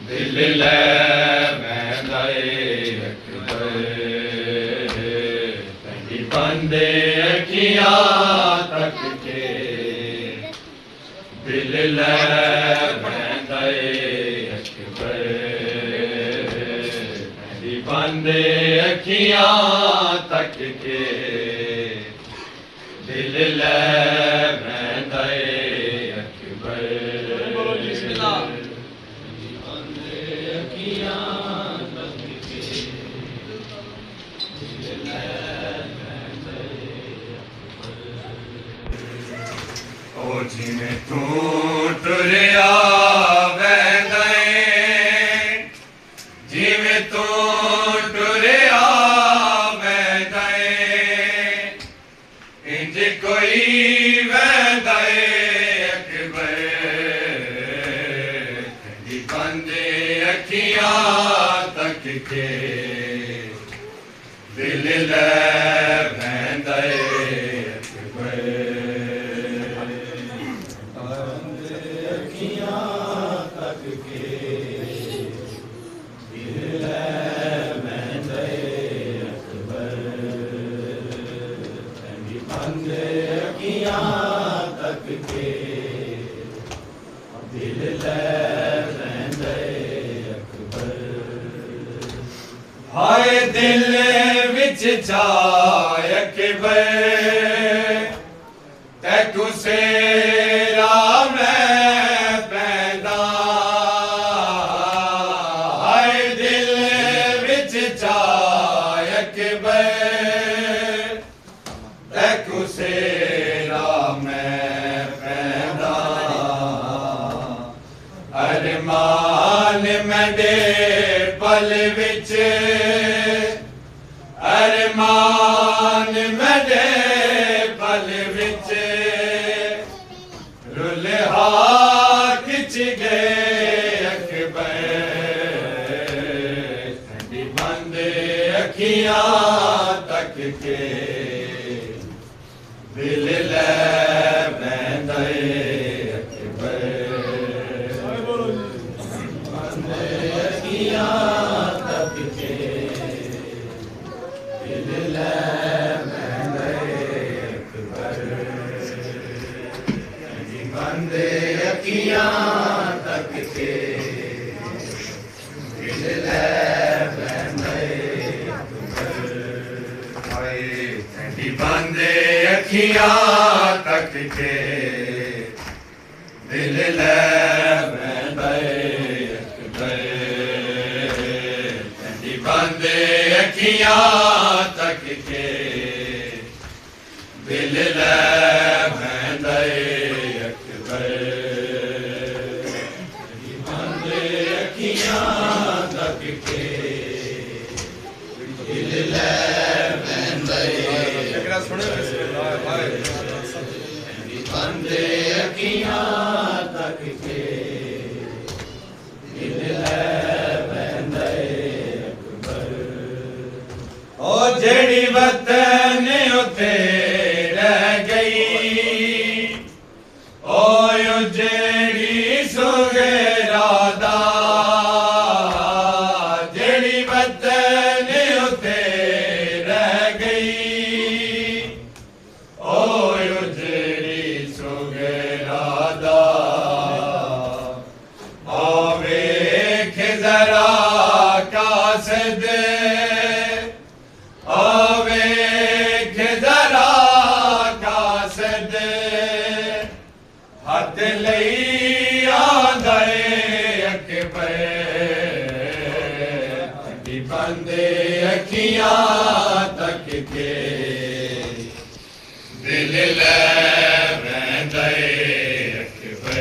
दिल ले बंदे अखियां तक के दिल ले बंदे अखियां तक के दिल ले जिमें तू टुरिया वैंदे जिमें तू टुरिया वैंदे इंज कोई वैंदे अकबर बंदे अखियां तक के दिल ले वैंदे हाय दिल विच चाय अकबर तैकू सेरा मैं पैदा हाय दिल विच चाय अकबर तैकू सेरा मैं पैदा अरमान मेरे पल विच अरमान मेरे पल विच रुलहा खिच गए अकबर बंदे अखियां तक के दिल ले बंदे अखियां तक के दिल ले बंदे अखियां तक के दिल ले बंदे अखियां तक के दिल ले बंदे अखियां तक के दिल ले ओ जेड़ी वतन उते रह गई ओ जेड़ी सुगरादा जेड़ी वतन उते रह गई ओ जेड़ी सुगरादा ओ वेख जरा कासद हथ लई आंदे अकबर बंदे अखियां तक के दिल ले वैंदे अकबर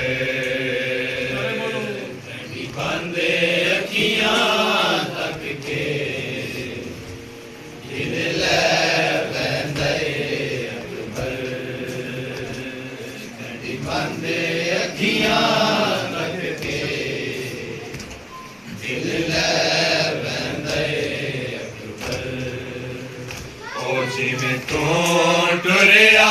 बंदे अखियां तक के दिल ले वैंदे बंदे अखियां तक के दिल ले वैंदे ओ जिमें तू टुरिया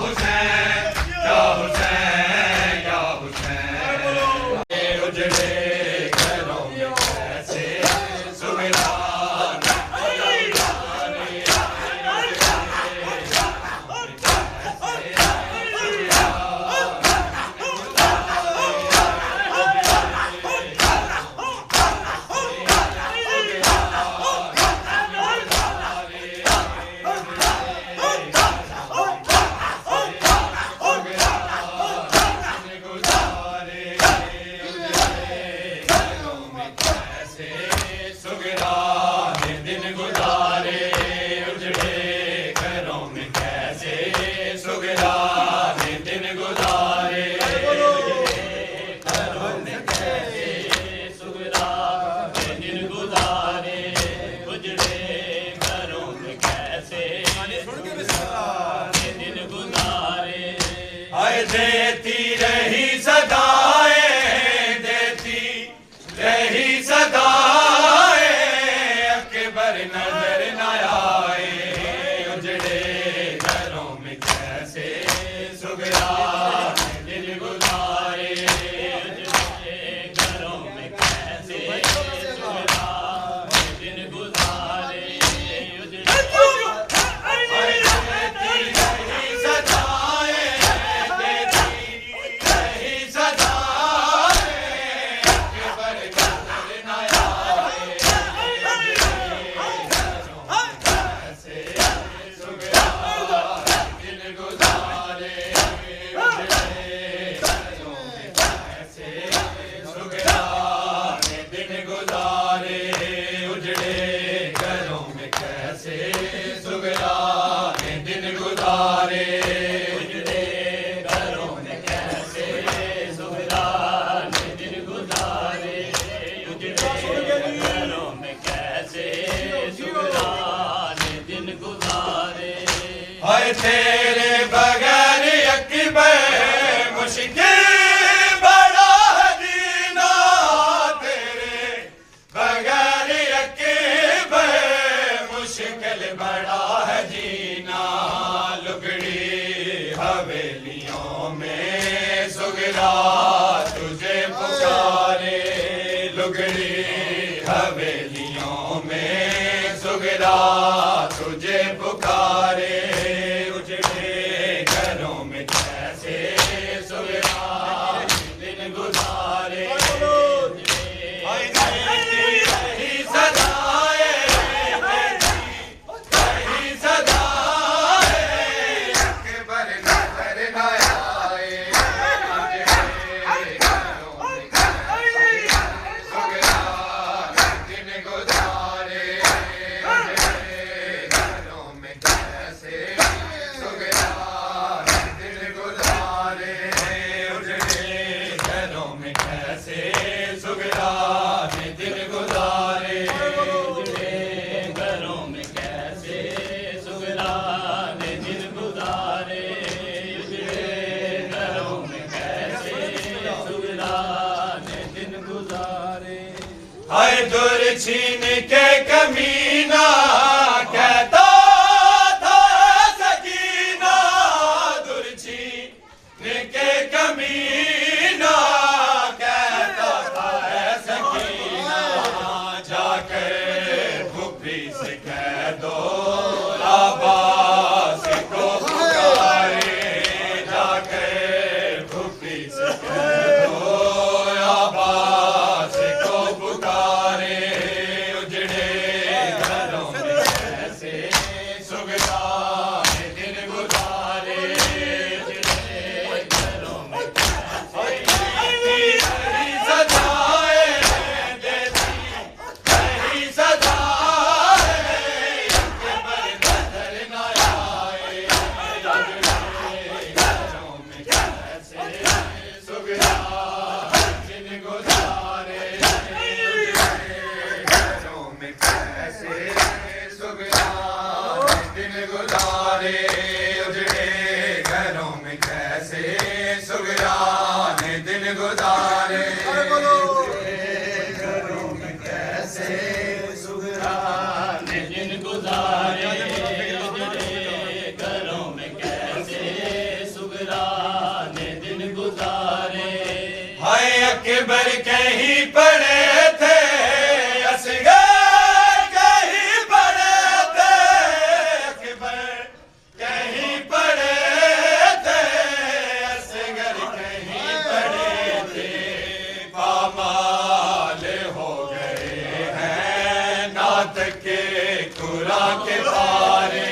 पर नजर न आए, उजड़े घरों में कैसे सुगराने दिन गुजारे, उजड़े घरों में कैसे सुगराने दिन गुजारे, उजड़े तेरे बगैर अकबर मुश्किल बड़ा है जीना, तेरे बगैर अकबर मुश्किल बड़ा है जीना, लुगड़ी हवेलियों में सुगरा तुझे पुकारे, लुगड़ी हवेलियों में सुगरा तुझे पुकारे, हाय दूर छीन के कमीना कहता था सकीना, दूर छीन के कमीना कहता था सकीना, जाकर फुफी से कह दो आबास को पुकारे, जाकर फुफी से कह दो आबास को पुकारे, उजड़े घरों में कैसे सुगराने दिन गुजारे, उजड़े घरों में कैसे सजाए देती कहीं सजाए, अकबर नजर न आए, उजड़े घरों में कैसे सुगराने दिन गुजारे, दिन गुजारे, उजड़े घरों में कैसे सुगराने दिन गुजारे, घरों में कैसे सुगराने दिन गुजारे, उजड़े घरों में कैसे सुगराने दिन गुजारे। हाय अकबर कहीं पड़े थे असगर के कुरा के पारे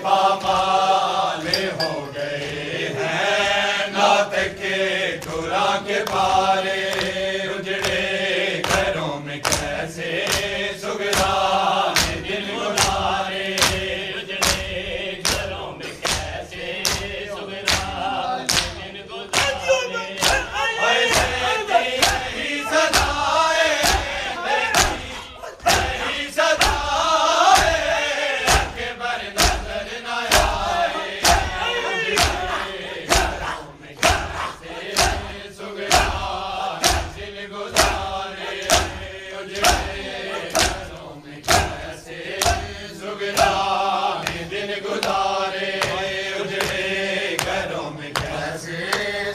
पामाल हो गए हैं, नात के कुरा के पारे, उजड़े घरों में कैसे सुगराने दिन गुजारे, उजड़े घरों में कैसे सुगराने दिन गुजारे, सदाए सुगराने दिन गुजारे उजड़े घरों में कैसे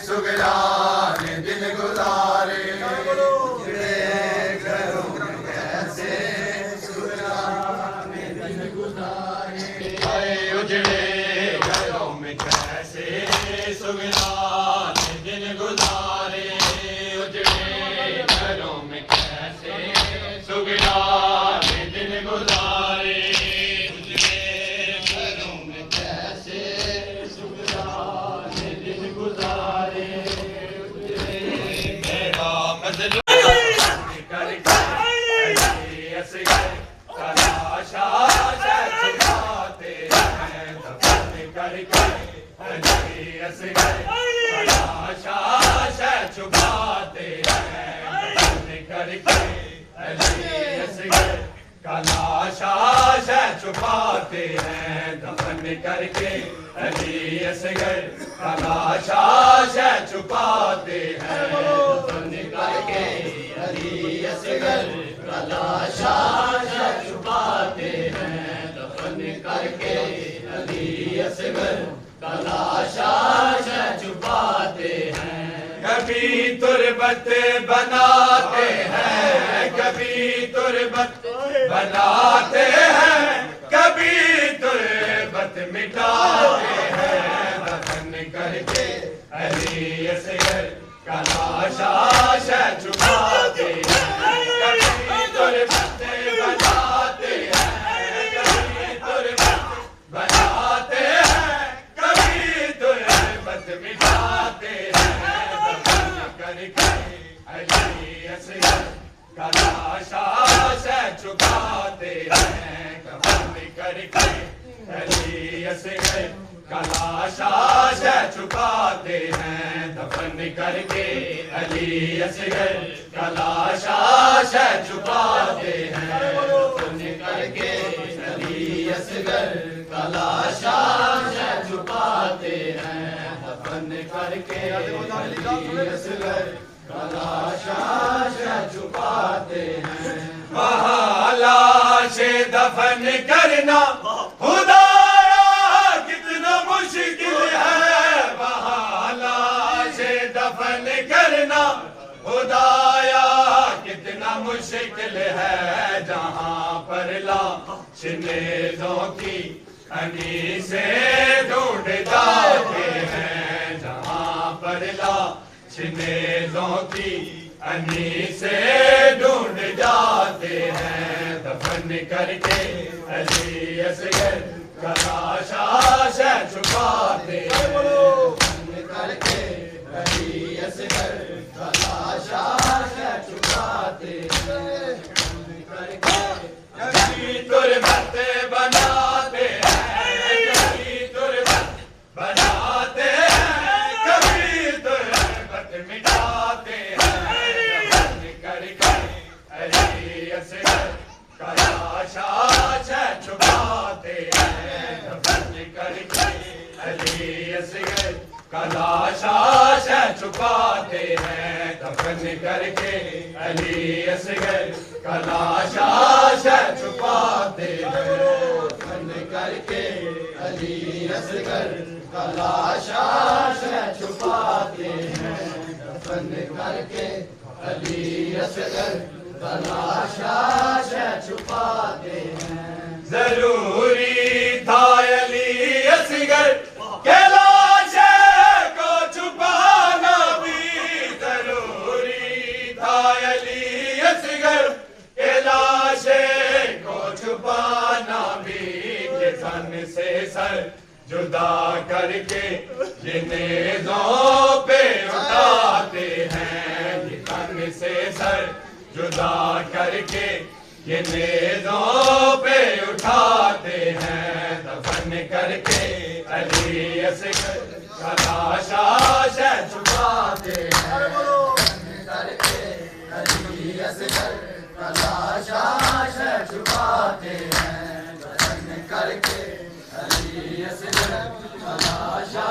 सुगराने दिन गुजारे उजड़े घरों में कैसे सुगराने दिन गुजारे उजड़े घरों में कैसे सुगराने दिन गुजारे उजड़े घरों में कैसे सुगराने दिन गुजारे उजड़े घरों में कैसे सुगराने दिन गुजारे मेरा मजलूम तलाशा छुपाते हैं दफन करके तलाशा छुपाते हैं दफन करके कलाशा छुपाते हैं दफन करके अली असगर कलाशा छुपाते हैं दफन करके अली असगर कलाशा छुपाते हैं दफन करके अली असगर कलाशा छुपाते हैं कभी तुरबत बनाते हैं कभी तुरबत बनाते हैं कभी तुरबत मिटाते हैं दफन करके अली असगर कलाशा छुपाते हैं कभी तुरबत बनाते हैं कभी तुरबत बनाते हैं कभी तुरबत मिटाते हैं दफन करके अली असगर कलाशा छुपाते हैं दफन करके अली असगर कलाशा छुपाते हैं दफन करके अली असगर कलाशा छुपाते हैं दफन करके अली असगर कलाशा छुपाते हैं दफन करके अली असगर कलाशा छुपाते हैं लाशे दफन करना खुदाया कितना मुश्किल है लाशे दफन करना खुदाया कितना मुश्किल है जहाँ पर लाश नेज़ों की हनी से ढूंढ जाते हैं जहाँ पर लाश नेज़ों की हनी से ढूंढ जाते हैं दफन करके अली असगर कलाशा छुपाते हैं दफन करके अली असगर कलाशा छुपाते हैं दफन करके कभी तुरबत बनाते हैं कभी तुरबत बनाते हैं कभी तुरबत मिटाते हैं दफन करके अली असगर कलाशा छुपाते हैं दफन करके अली असगर कलाशा छुपाते हैं दफन करके अली असगर कलाशा छुपाते हैं दफन करके अली असगर कलाशा छुपाते हैं दफन करके अली असगर कलाशा छुपाते हैं जरूरी था अली असगर के लाशे को छुपाना भी जरूरी था अली असगर के लाशे को छुपाना भी के सन से सर जुदा करके ये नेज़ों पे उठाते हैं ये सन से सर जुदा करके ये नेज़ों पे उठाते हैं दफन करके अली असगर कलाशा छुपाते हैं दफन करके अली असगर कलाशा छुपाते हैं दफन करके अली असगर कलाशा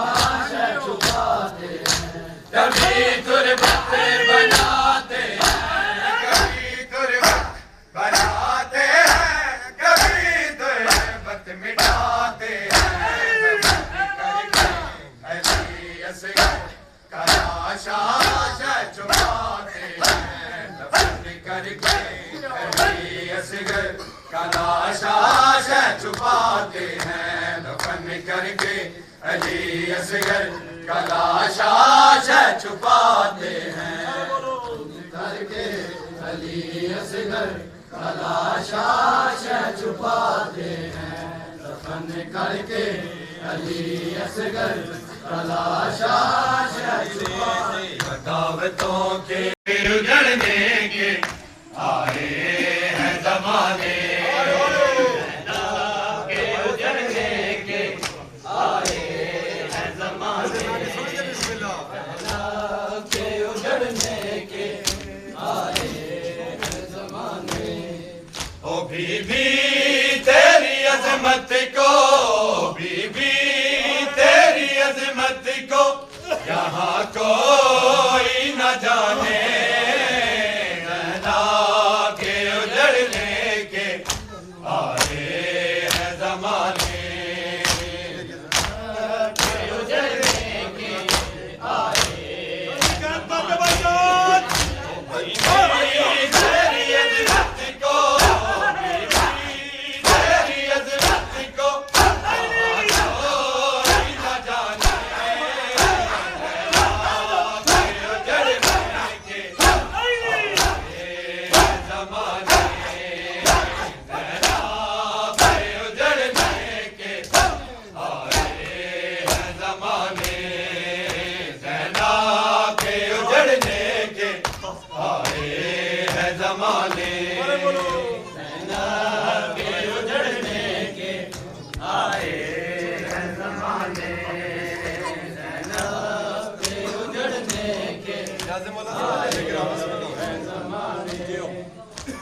छुपाते हैं कभी तुरबत बनाते हैं कभी तुरबत बनाते हैं कभी तुरबत छुपाते हैं दफन करके अली असगर का लाशा छुपाते हैं करके अली असगर का लाशा छुपाते हैं दफन करके अली असगर का लाशा छुपाते बगावतों के उजड़ने के आए हैं ज़माने के उजड़ने के आए हैं ज़माने के उजड़ने के आए हैं ज़माने ओ बीबी तेरी अज़मत को बीबी तेरी अज़मत को यहाँ कोई न जाने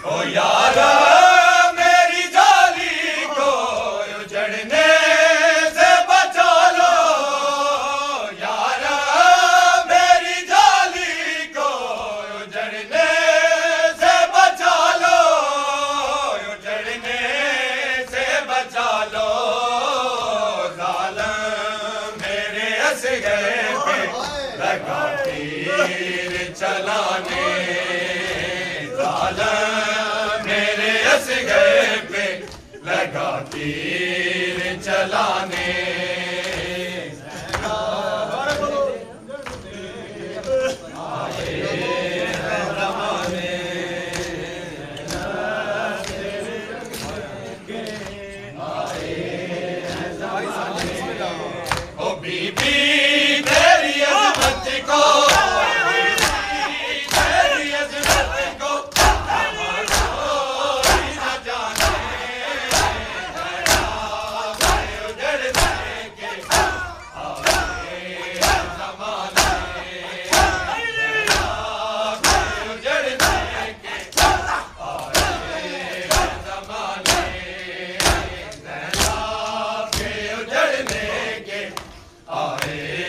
ओ यारा मेरी जाली को उजड़ने से बचा लो यारा मेरी जाली को उजड़ने से बचा लो उजड़ने से बचा लो जालिम मेरे असगर पे लगा तीर चलाने मेरे असगर पे लगा तीर चलाने आए हैं ज़माने आए हैं ज़माने ओ बीबी तेरी अज़मत को आए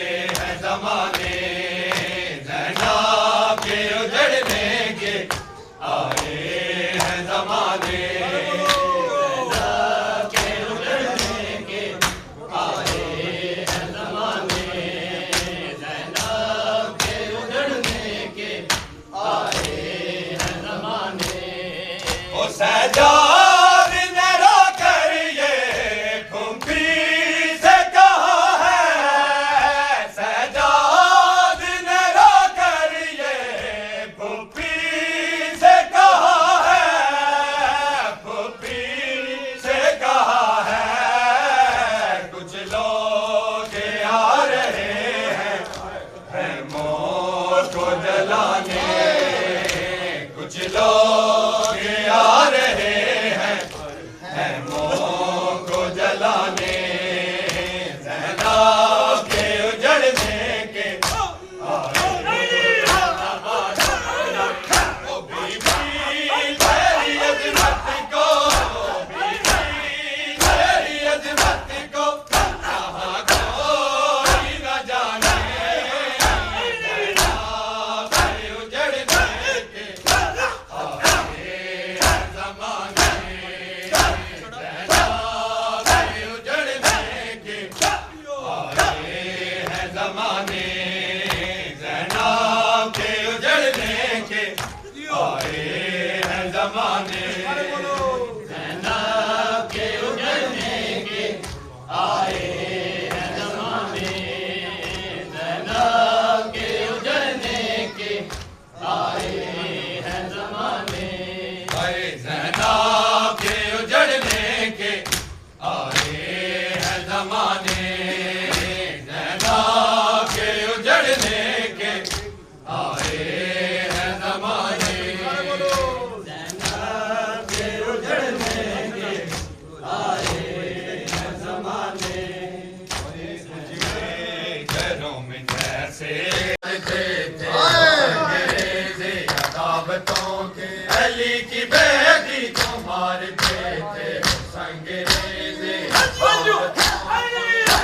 संगरेज़े दावतों के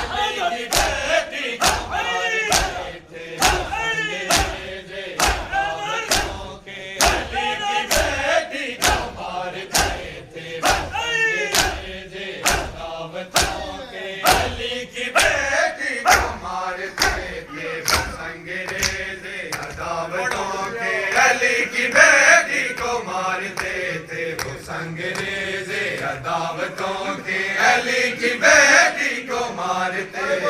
अली की बेटी को मारते थे वो संगरेज़े दावतों के अली की बेटी को मारते थे वो संगरेज़े दावतों के अली की बेटी को मारते थे वो संगरेज़े दावतों के अली की बेटी को मारते थे वो संगरेज़े दावतों के अली की बेटी को मारते थे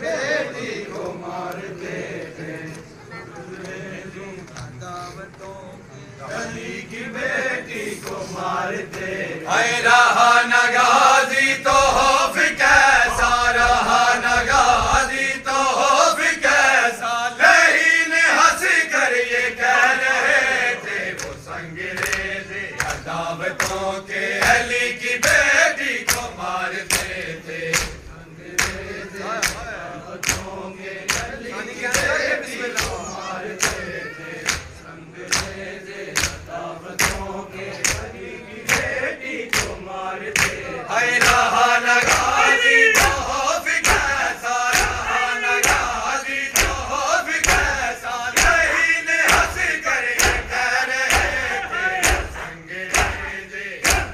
बेटी को मारते थे अली की बेटी को मारते हाय रहा न गाजी तो खौफ कैसा रहा न गाजी तो खौफ कैसा लहीन हंस कर ये कह रहे थे वो संगरेज़े दावतों के अली की बेटी को मारते थे संगरेज़े दावतों के अली की बेटी को मारते थे संगरेज़े दावतों के अली की बेटी को मारते हाय रहा न गाजी तो खौफ कैसा रहा न गाजी तो खौफ कैसा लहीन हंस कर ये कह रहे थे संगरेज़े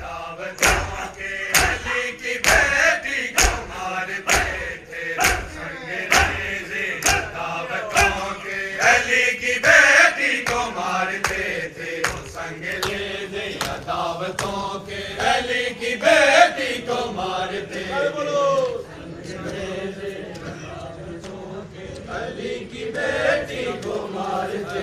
दावतों के अली की बेटी को मारते थे संगरेज़े दावतों के अली की बेटी को मारते थे वो संगरेज़े दावतों के अली की बेटी को मारते संगरेज़े दावतों के अली की बेटी को मारते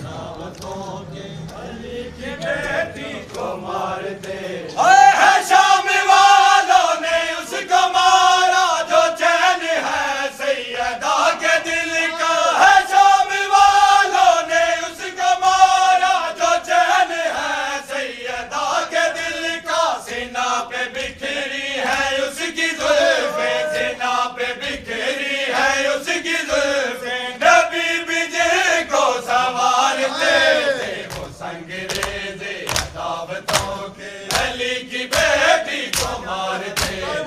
दावतों के अली की बेटी को मारते है शाम वालों ने उसको मारा जो चैन है सैयदा के दिल का है शाम वालों ने उसको मारा जो चैन है सैयदा के दिल का सीना पे बिखरी है उसकी जुल्फें सीना पे बिखरी है उसकी जुल्फें नबी बिजे को संवारते थे वो संगरेज़े दावतों के अली की बेटी को मारते थे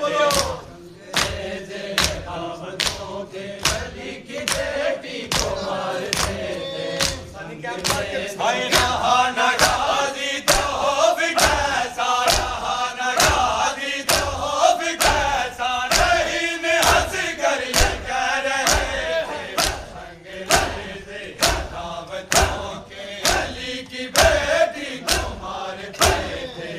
संगरेज़े दावतों के अली की बेटी को मारते थे हाय रहा न गाजी तो खौफ कैसा रहा न गाजी तो खौफ कैसा लहीन हंस कर ये कह रहे थे संगरेज़े दावतों के अली की बेटी को मारते थे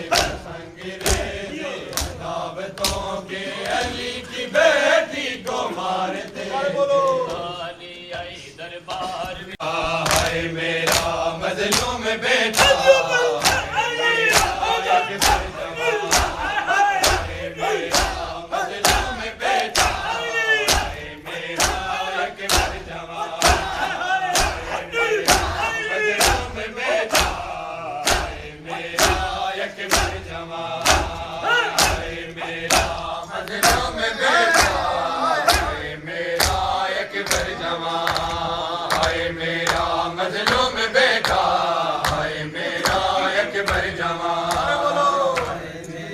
संगरेज़े दावतों के अली की बेटी को मारते अली आई दरबार में हाय मेरा मजलूम बेटा मजलूम बेटा हाय मेरा अकबर जवान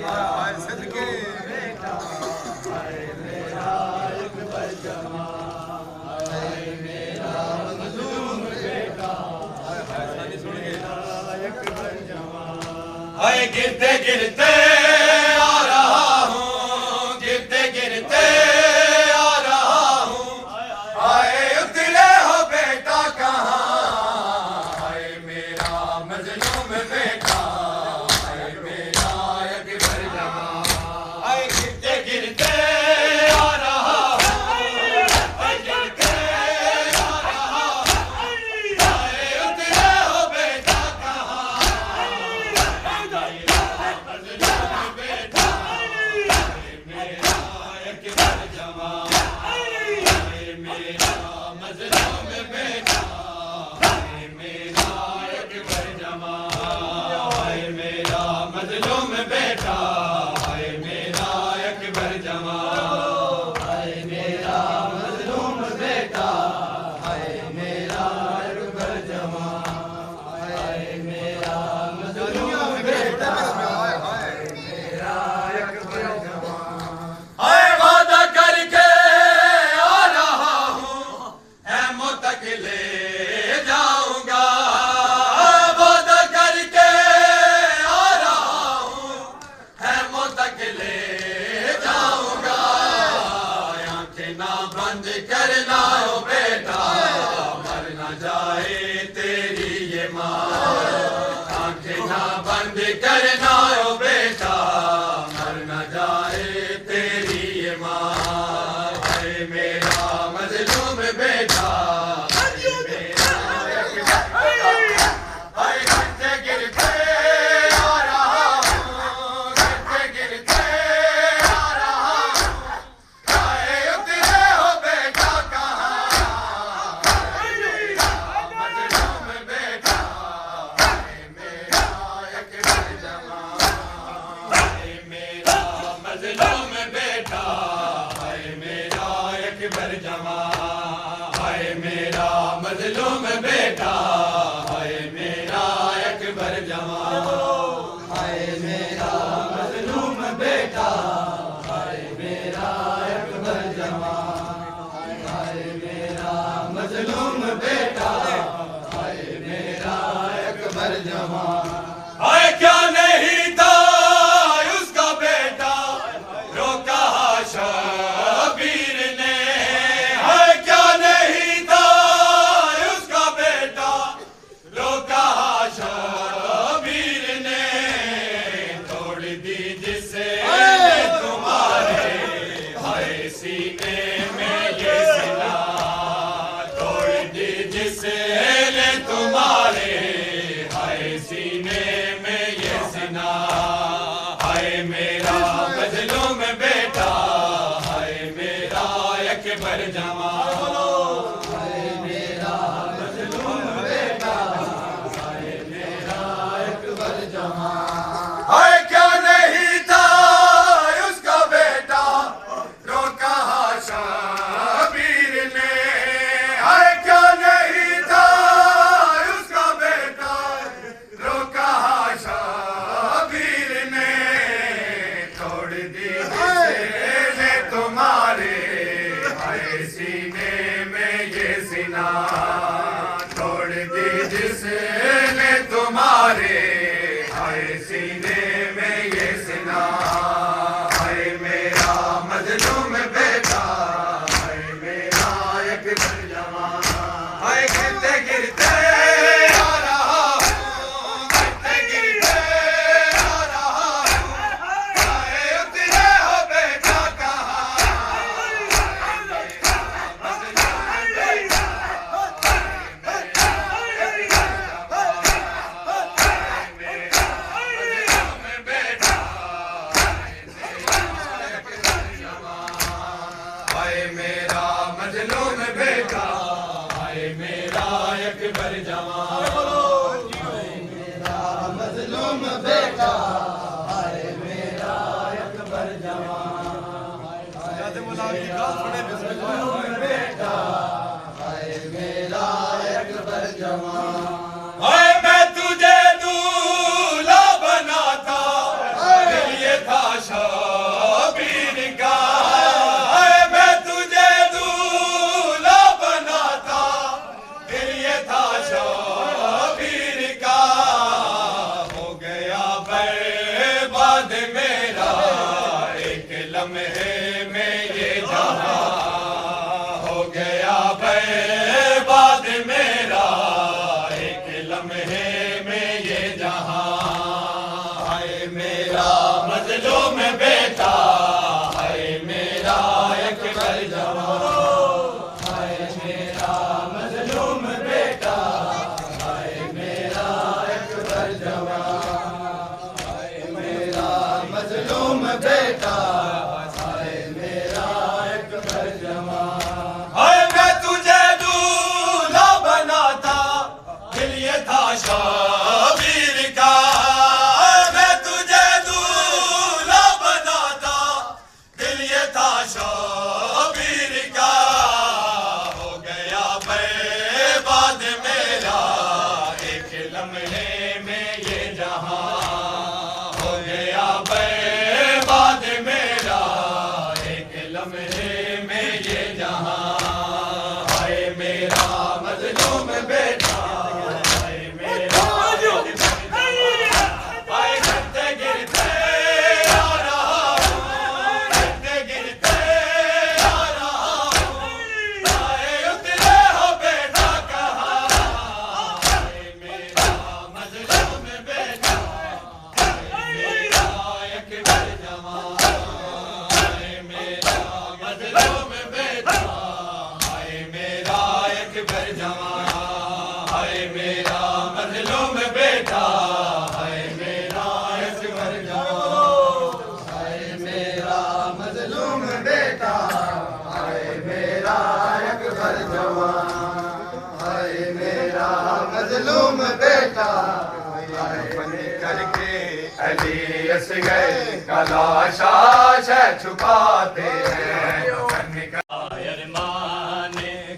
हाय सदके बेटा हाय मेरा अकबर जवान हाय मेरा मजलूम बेटा हाय मेरा अकबर जवान हाय गिरते गिरते आ रहा हूँ गिरते गिरते आ रहा हूँ हाय उतरे हो बेटा कहाँ मजलूम बेटा हाय मेरा अकबर जवान हाय गिरते गिरते आ रहा हूँ हाय गिरते आ रहा हूँ हाय उतरे हो बेटा कहाँ मजलूम बेटा हाय मेरा अकबर जवान हाय मेरा मजलूम बेटा हाय मेरा अकबर जवान आंखें ना बंद करना ओ बेटा, मर न जाए तेरी ये माँ। हाय मेरा मजलूम बेटा, मजलूम बेटा, हाय मेरा अकबर जवान। हाय मेरा मजलूम बेटा, हाय मेरा अकबर जवान। हाय मेरा मजलूम बेटा, हाय मेरा अकबर जवान। हाय क्या नहीं था उसका बेटा, रोका शबीर ने। हाय क्या नहीं था शबीर ने, तोड़ दी जिसे तुम्हारे हाय सीने में ये सिला। तोड़ दी जिसे तुम्हारे हाय सीने में ये सिना। हाय मेरा मजलूम बेटा, हाय मेरा अकबर जवान। हाय क्या नहीं था उसका बेटा, रोका शबीर ने। हाय क्या नहीं था उसका बेटा, रोका शबीर ने। तोड़ दी जिसे तुम्हारे हाय सीने में ये सिना। तोड़ दी जिसे तुम्हारे हाय सीने में ये सिना। हाय मेरा मजलूम बेटा, हाय मेरा अकबर जवान। हाय गिरते गिरते आ रहा हूँ, गिरते गिरते आ रहा हूँ। हाय उतरे हो बेटा कहाँ, मेरा मजलूम बेटा, हाय मेरा अकबर जवान। हाय मेरा मजलूम बेटा, हाय मेरा अकबर जवान। हाय बेटा, हाय मेरा अकबर जवान। हाय मैं तुझे दूल्हा बनाता, दिल ये था शबीर का। शबीर का हो गया बर्बाद मेरा एक लम्हे में ये जहां। हो गया बर्बाद मेरा एक लम्हे में ये जहां। हाय मेरा मजलूम बेटा, हाय मेरा अकबर जवान। हाय मेरा मजलूम बेटा, हाय मेरा अकबर जवान। हाय मेरा मजलूम बेटा, हाय मेरा अकबर जवान। हाय मैं तुझे दूल्हा बनाता, दिल ये था शबीर का। मैं तुझे दूल्हा बनाता, दिल ये था शबीर का। हो गया बर्बाद मेरा एक लम्हे में ये जहां। हो गया बर्बाद मेरा एक लम्हे में ये जहां। हाय मेरा मजलूम बेटा, हाय मेरा हाय गिरते गिरते आ रहा हूँ, गिरते गिरते आ रहा हूँ। हाय उतरे हो बेटा कहाँ, हाय मेरा बेटा बन करके अली असगर का लाशा छुपाते हैं अरमान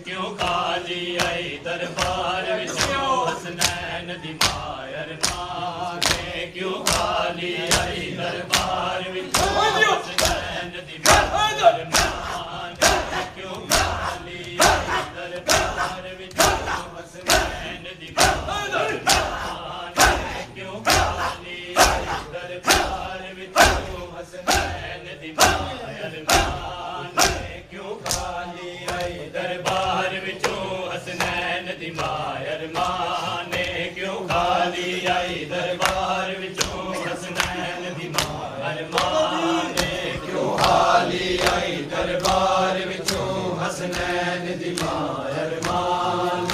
क्यों खाली आई दरबार विचों हसनैन दी मां अरमान क्यों खाली आई दरबार विचों हसनैन दी मां अरमान क्यों खाली आई दरबार विचों हसनैन दी मां अरमान क्यों खाली आई दरबार विचों हसनैन दी मां अरमान क्यों खाली आई दरबार विचों हसनैन दी मां अरमान क्यों खाली आई दरबार विचों हसनैन दी मां अरमान क्यों खाली आई दरबार विचों हसनैन दी मां अरमान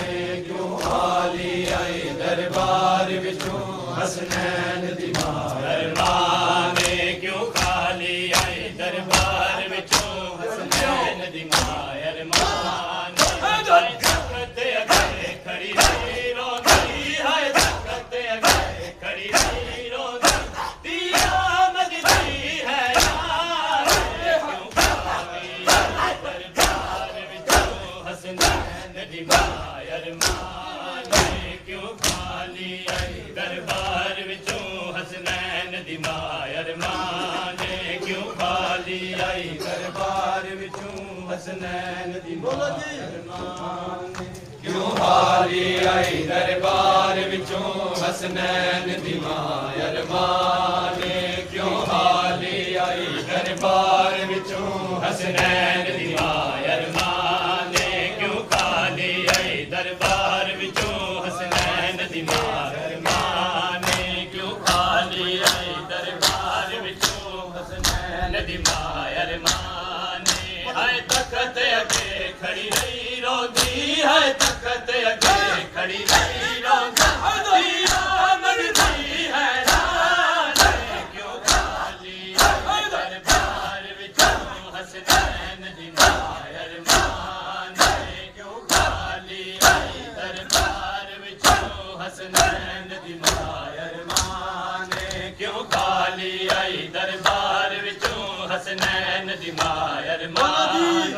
क्यों खाली आई दरबार विचों हसनैन दी मां अरमान क्यों खाली आई दरबार विचों हसनैन दी मां अरमान तख्त अगे खड़ी रही रोंदी है तख्त अगे खड़ी रही रोंदी दिया मगती है यार क्यों खाली आई दरबार विचों हसनैन दी मां अरमान क्यों खाली आई दरबार विचों हसनैन दी मां अरमान क्यों खाली आई दरबार विचों हसनैन दी मां अरमान क्यों खाली आई दरबार विचों हसनैन दी मां अरमान क्यों खाली आई दरबार विचों हसनैन दी मां अरमान क्यों खाली आई दरबार विचों हसनैन दी मां अरमान क्यों खाली आई दरबार विचों हसनैन दी मां अरमान हाय तख्त अगे खड़ी रही रोंदी हाय तख्त अगे खड़ी रही रोंदी दिया मगती है यार क्यों खाली आई दरबार विचों हसनैन दी मां अरमान क्यों खाली आई दरबार विचों हसनैन दी मां अरमान क्यों खाली आई दरबार विचों हसनैन दी मां अरमान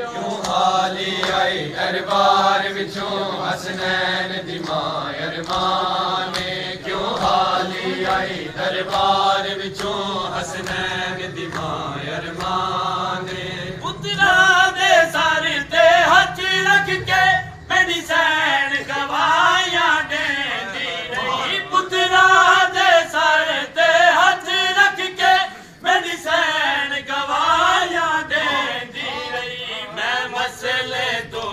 क्यों खाली आई दरबार विचों हसनैन दी मां अरमान क्यों खाली आई दरबार विचों हसनैन दी मां अरमान पुत्रा दे सर ते हथ रख के मेरी सैन गवाइयां देंदी रही पुत्रा दे सर ते हथ रख के मेरी सैन गवाइयां देंदी रही मैं मसले तो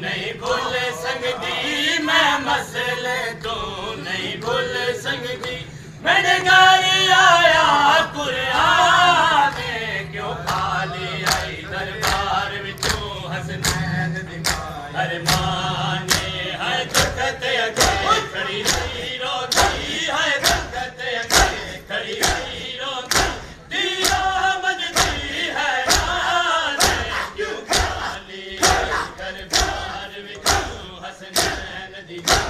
नहीं भूल सकती मैं मसले तो नहीं भूल सकती मेरे घर आया कुरान क्यों खाली आई दरबार विचों हसनैन दी मां अरमान है तख्त अगे खड़ी रही रोंदी है तख्त अगे खड़ी रही रोंदी दिया मगती है यार क्यों खाली आई दरबार विचों हसनैन दी मां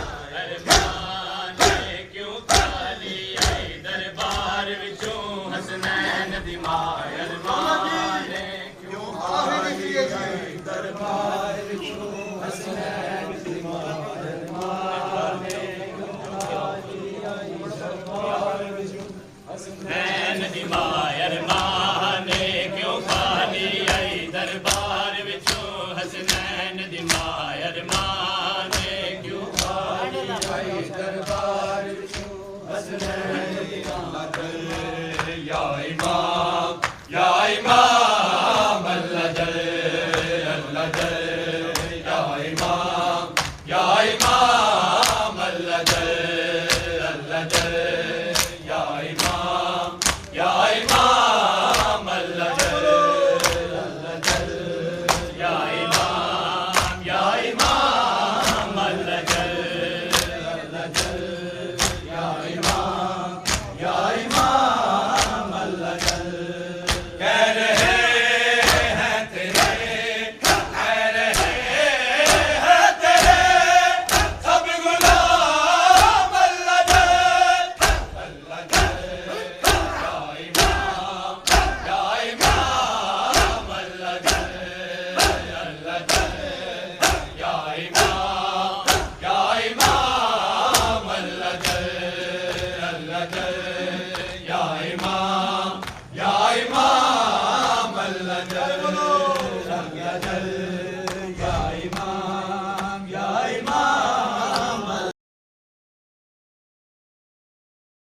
अरमान क्यों खाली आई दरबार विचों हसनैन दी मां अरमान क्यों खाली आई दरबार विचों हसनैन दी मां अरमान क्यों खाली आई दरबार विचों हसनैन दी मां अरमान क्यों खाली आई दरबार विचों हसनैन दी मां अरमान क्यों खाली आई दरबार विचों हसनैन दी मां या इमाम अल्लाह जल या इमाम अल्लाह जल